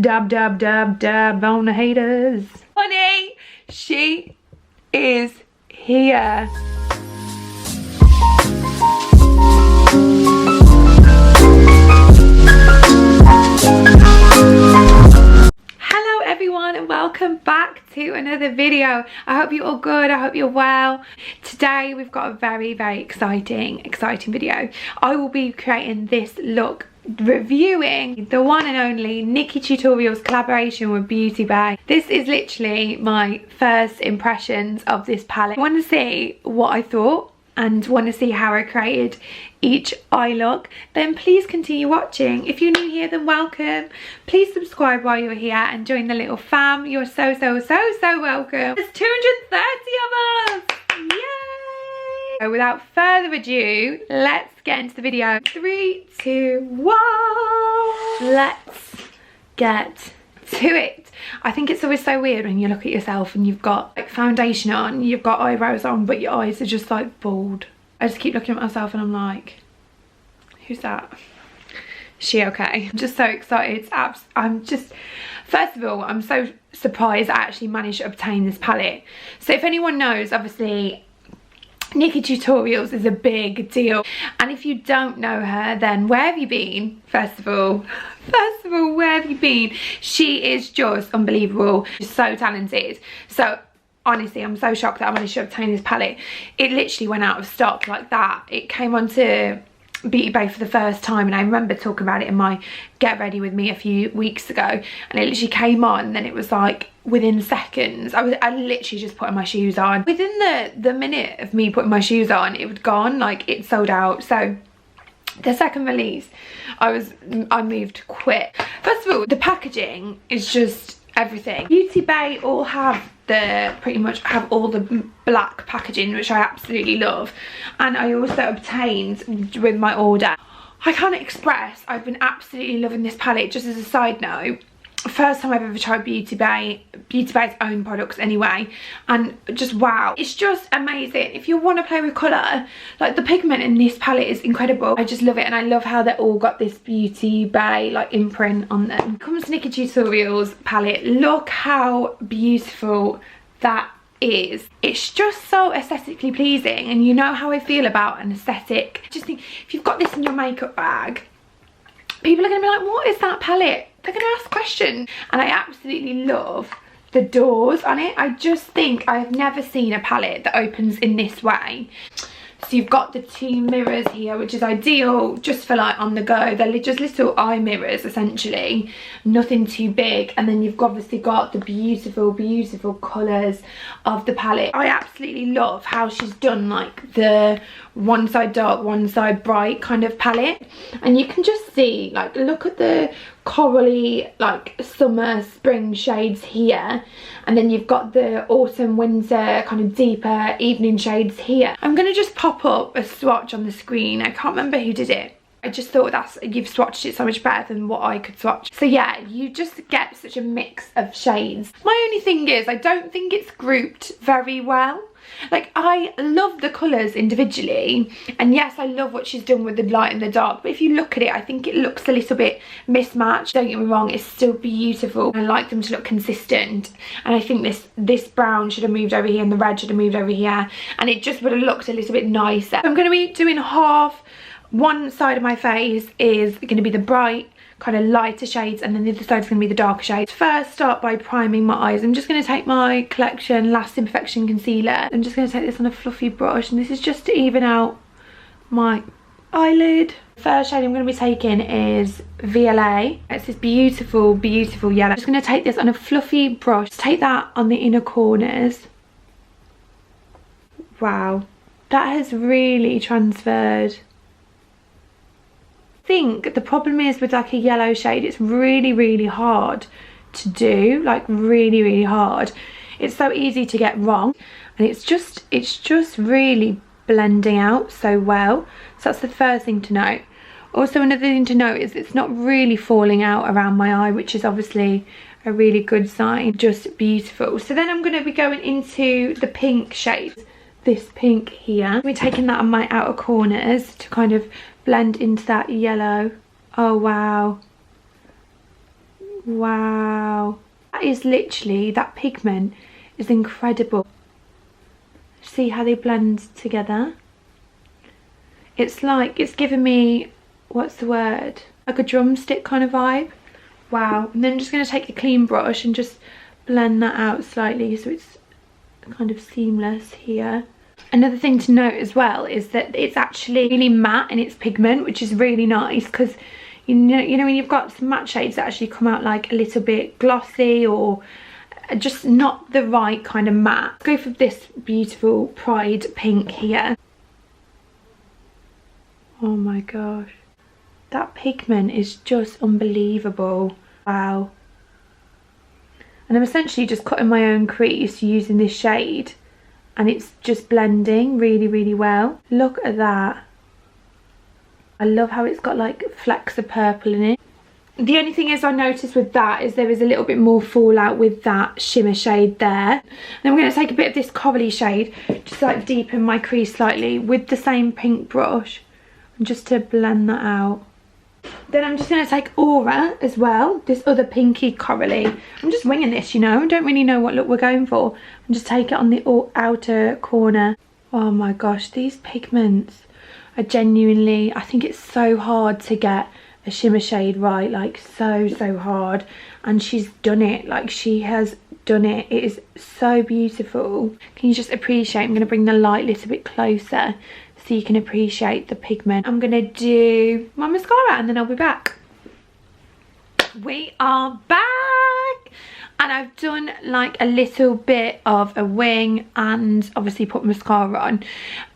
Dab, dab, dab, dab on the haters. Honey, she is here. Hello everyone and welcome back to another video. I hope you're all good. I hope you're well. Today we've got a very exciting video. I will be creating this look reviewing the one and only Nikkie Tutorials collaboration with Beauty Bay. This is literally my first impressions of this palette. I want to see what I thought and want to see how I created each eye look. Then please continue watching. If you're new here, then welcome. Please subscribe while you're here and join the little fam. You're so welcome. There's 230 of us. Yay! So without further ado, let's get into the video. 3, 2, 1. Let's get to it. I think it's always so weird when you look at yourself and you've got like foundation on, you've got eyebrows on, but your eyes are just like bald. I just keep looking at myself and I'm like, who's that? Is she okay? I'm just so excited. I'm just, first of all, I'm so surprised I actually managed to obtain this palette. So if anyone knows, obviously Nikkie Tutorials is a big deal, and if you don't know her, then where have you been? First of all, where have you been? She is just unbelievable. She's so talented. So honestly, I'm so shocked that I managed to obtain this palette. It literally went out of stock like that. It came onto Beauty Bay for the first time, and I remember talking about it in my Get Ready With Me a few weeks ago, and it literally came on and then it was like within seconds. I literally just putting my shoes on. Within the minute of me putting my shoes on, it was gone, like it sold out. So the second release, I moved quick. First of all, the packaging is just everything. Beauty Bay all have pretty much have all the black packaging, which I absolutely love, and I also obtained with my order. I can't express, I've been absolutely loving this palette. Just as a side note, first time I've ever tried Beauty Bay's own products anyway, and just wow, it's just amazing. If you want to play with colour, like the pigment in this palette is incredible. I just love it, and I love how they all got this Beauty Bay like imprint on them. Comes Nikkie Tutorials palette, look how beautiful that is. It's just so aesthetically pleasing, and you know how I feel about an aesthetic. Just think, if you've got this in your makeup bag, people are going to be like, what is that palette? They're going to ask questions. And I absolutely love the doors on it. I just think I've never seen a palette that opens in this way. So you've got the 2 mirrors here, which is ideal just for like on the go. They're just little eye mirrors essentially, nothing too big. And then you've obviously got the beautiful colours of the palette. I absolutely love how she's done like the one side dark, one side bright kind of palette. And you can just see, like, look at the corally like summer spring shades here, and then you've got the autumn winter kind of deeper evening shades here. I'm gonna just pop up a swatch on the screen. I can't remember who did it. I just thought you've swatched it so much better than what I could swatch. So yeah, you just get such a mix of shades. My only thing is, I don't think it's grouped very well. Like, I love the colours individually, and yes, I love what she's done with the light and the dark, but if you look at it, I think it looks a little bit mismatched. Don't get me wrong, it's still beautiful. I like them to look consistent, and I think this brown should have moved over here and the red should have moved over here, and it just would have looked a little bit nicer. I'm going to be doing half. One side of my face is going to be the bright kind of lighter shades, and then the other side is going to be the darker shades. First, start by priming my eyes. I'm just going to take my Collection Last Imperfection concealer. I'm just going to take this on a fluffy brush, and this is just to even out my eyelid. First shade I'm going to be taking is VLA. It's this beautiful yellow. I'm just going to take this on a fluffy brush, take that on the inner corners. Wow, that has really transferred. I think the problem is with like a yellow shade, it's really hard to do, like really hard. It's so easy to get wrong, and it's just really blending out so well. So that's the first thing to note. Also, another thing to note is it's not really falling out around my eye, which is obviously a really good sign. Just beautiful. So then I'm going to be going into the pink shade, this pink here. We're taking that on my outer corners to kind of blend into that yellow. Oh wow, Wow. That is literally, that pigment is incredible. See how they blend together? It's like, it's giving me, what's the word? Like a drumstick kind of vibe. Wow. And then I'm just going to take a clean brush and just blend that out slightly so it's kind of seamless here. Another thing to note as well is that it's actually really matte in its pigment, which is really nice, because you know when you've got some matte shades that actually come out like a little bit glossy or just not the right kind of matte. Let's go for this beautiful Pride pink here. Oh my gosh, that pigment is just unbelievable. Wow. And I'm essentially just cutting my own crease using this shade, and it's just blending really, really well. Look at that. I love how it's got like flecks of purple in it. The only thing is I noticed with that is there is a little bit more fallout with that shimmer shade there. Then I'm going to take a bit of this corally shade, just like deepen my crease slightly with the same pink brush, and just to blend that out. Then I'm just going to take Aura as well, this other pinky corally. I'm just winging this, you know, I don't really know what look we're going for. And just take it on the outer corner. Oh my gosh, these pigments are genuinely, I think it's so hard to get a shimmer shade right, like so hard. And she's done it, like she has done it. It is so beautiful. Can you just appreciate? I'm going to bring the light a little bit closer so you can appreciate the pigment. I'm gonna do my mascara and then I'll be back. We are back, and I've done like a little bit of a wing and obviously put mascara on.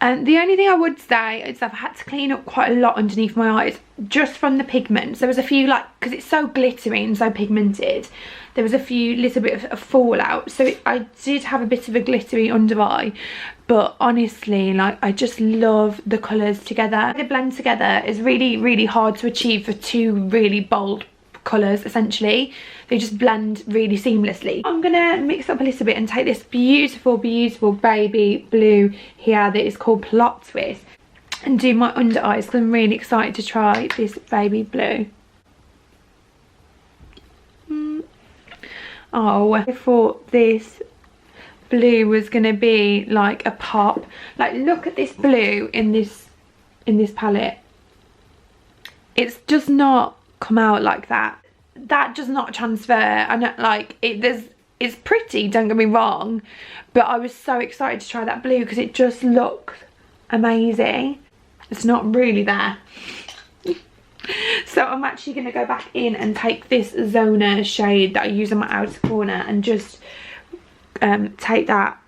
And the only thing I would say is I've had to clean up quite a lot underneath my eyes just from the pigments. There was a few, like, because it's so glittery and so pigmented, there was a few little bit of a fallout, so I did have a bit of a glittery under eye. But honestly, like, I just love the colours together. The blend together is really, really hard to achieve for two really bold colours, essentially. They just blend really seamlessly. I'm gonna mix up a little bit and take this beautiful, beautiful baby blue here that is called Plot Twist and do my under eyes, because I'm really excited to try this baby blue. Oh, I thought this blue was gonna be like a pop. Like, look at this blue in this palette. It does not come out like that. That does not transfer. And like, it's pretty, don't get me wrong, but I was so excited to try that blue because it just looks amazing. It's not really there. So I'm actually going to go back in and take this Zona shade that I use on my outer corner and just take that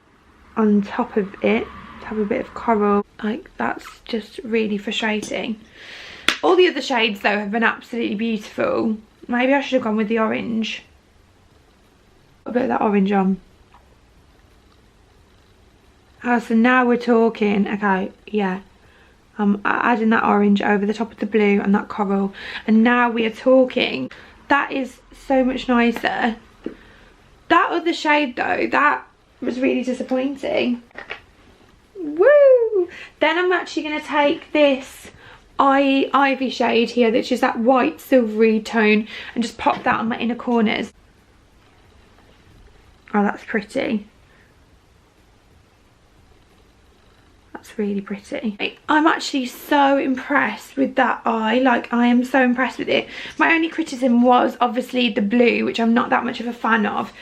on top of it to have a bit of coral. Like, that's just really frustrating. All the other shades though have been absolutely beautiful. Maybe I should have gone with the orange. A bit of that orange on. Oh, so now we're talking. Okay, yeah. I'm adding that orange over the top of the blue and that coral, and now we are talking. That is so much nicer. That other shade though, that was really disappointing. Woo! Then I'm actually going to take this Ivy shade here, which is that white silvery tone, and just pop that on my inner corners. Oh, that's pretty. That's really pretty. I'm actually so impressed with that eye. Like, I am so impressed with it. My only criticism was obviously the blue, which I'm not that much of a fan of.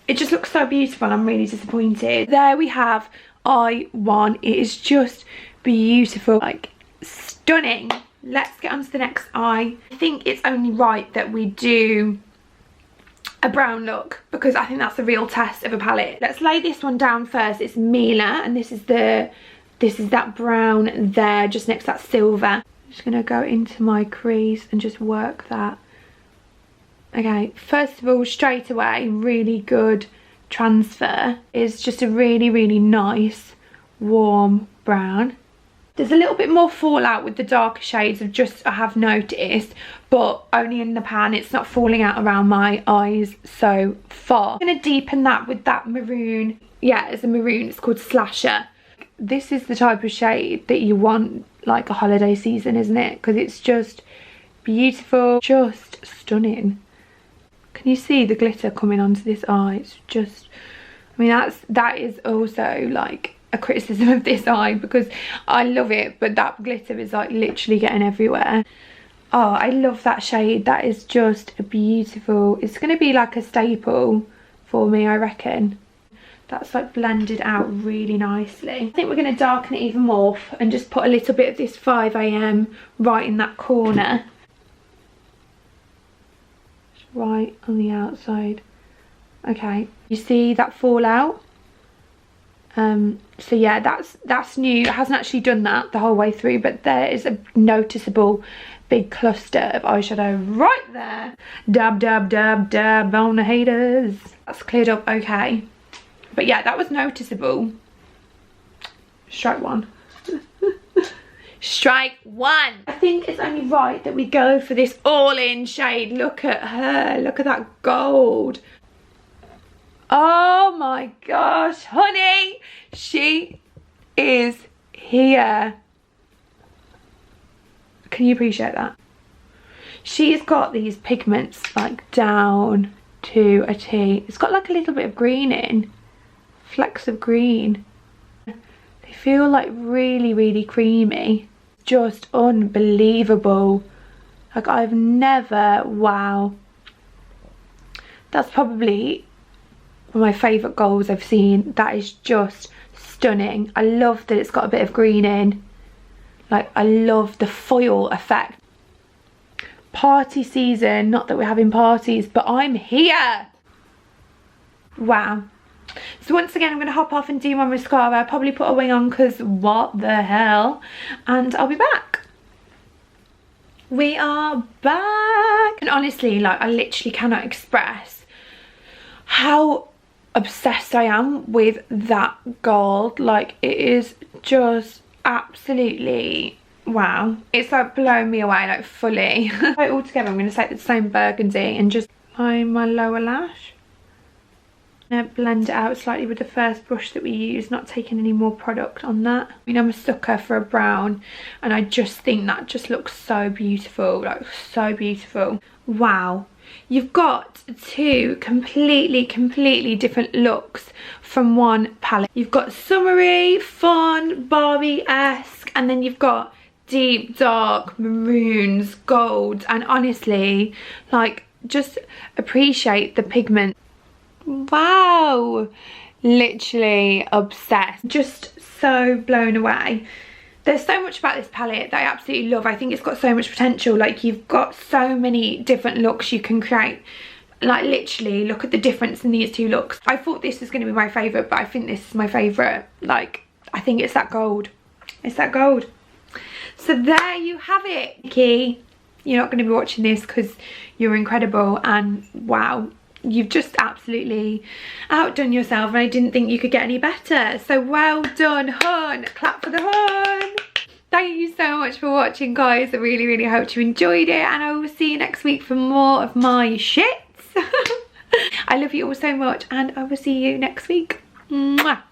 It just looks so beautiful. I'm really disappointed. There we have eye one. It is just beautiful, like stunning. Let's get on to the next eye. I think it's only right that we do a brown look, because I think that's the real test of a palette. Let's lay this one down first. It's Mila, and this is that brown there just next to that silver. I'm just gonna go into my crease and just work that. Okay, first of all, straight away, really good transfer is just a really, really nice warm brown. There's a little bit more fallout with the darker shades of just, I have noticed, but only in the pan. It's not falling out around my eyes so far. I'm gonna deepen that with that maroon. Yeah, it's a maroon, it's called Slasher. This is the type of shade that you want like a holiday season, isn't it? Because it's just beautiful, just stunning. Can you see the glitter coming onto this eye? It's just, I mean, that is also like a criticism of this eye, because I love it, but that glitter is like literally getting everywhere. Oh, I love that shade. That is just beautiful. It's going to be like a staple for me, I reckon. That's like blended out really nicely. I think we're going to darken it even more and just put a little bit of this 5 AM right in that corner. Right on the outside. Okay, you see that fallout? So yeah, that's new. It hasn't actually done that the whole way through, but there is a noticeable big cluster of eyeshadow right there. Dab, dab, dab, dab on the haters. That's cleared up okay. But yeah, that was noticeable. Strike one. Strike one. I think it's only right that we go for this all-in shade. Look at her. Look at that gold. Oh my gosh, honey. She is here. Can you appreciate that? She's got these pigments like down to a T. It's got like a little bit of green in. Flecks of green. They feel like really, really creamy. Just unbelievable. Like I've never, wow. That's probably one of my favourite golds I've seen. That is just stunning. I love that it's got a bit of green in. Like I love the foil effect. Party season, not that we're having parties, but I'm here. Wow. So once again, I'm going to hop off and do my mascara. I'll probably put a wing on because what the hell. And I'll be back. We are back. And honestly, like I literally cannot express how obsessed I am with that gold. Like it is just absolutely wow. It's like blowing me away, like fully. Right, all together, I'm going to take the same burgundy and just line my lower lash. Blend it out slightly with the first brush that we use, not taking any more product on that. I mean, I'm a sucker for a brown, and I just think that just looks so beautiful, like so beautiful. Wow, you've got two completely different looks from one palette. You've got summery, fun, Barbie-esque, and then you've got deep, dark maroons, golds, and honestly, like, just appreciate the pigment. Wow, literally obsessed, just so blown away. There's so much about this palette that I absolutely love. I think it's got so much potential. Like you've got so many different looks you can create. Like literally look at the difference in these two looks. I thought this was going to be my favourite, but I think this is my favourite. Like I think it's that gold. It's that gold. So there you have it, Nikki. You're not going to be watching this because you're incredible, and wow, you've just absolutely outdone yourself, and I didn't think you could get any better. So well done, hun. Clap for the hun. Thank you so much for watching, guys. I really hope you enjoyed it, and I will see you next week for more of my shits. I love you all so much, and I will see you next week. Mwah.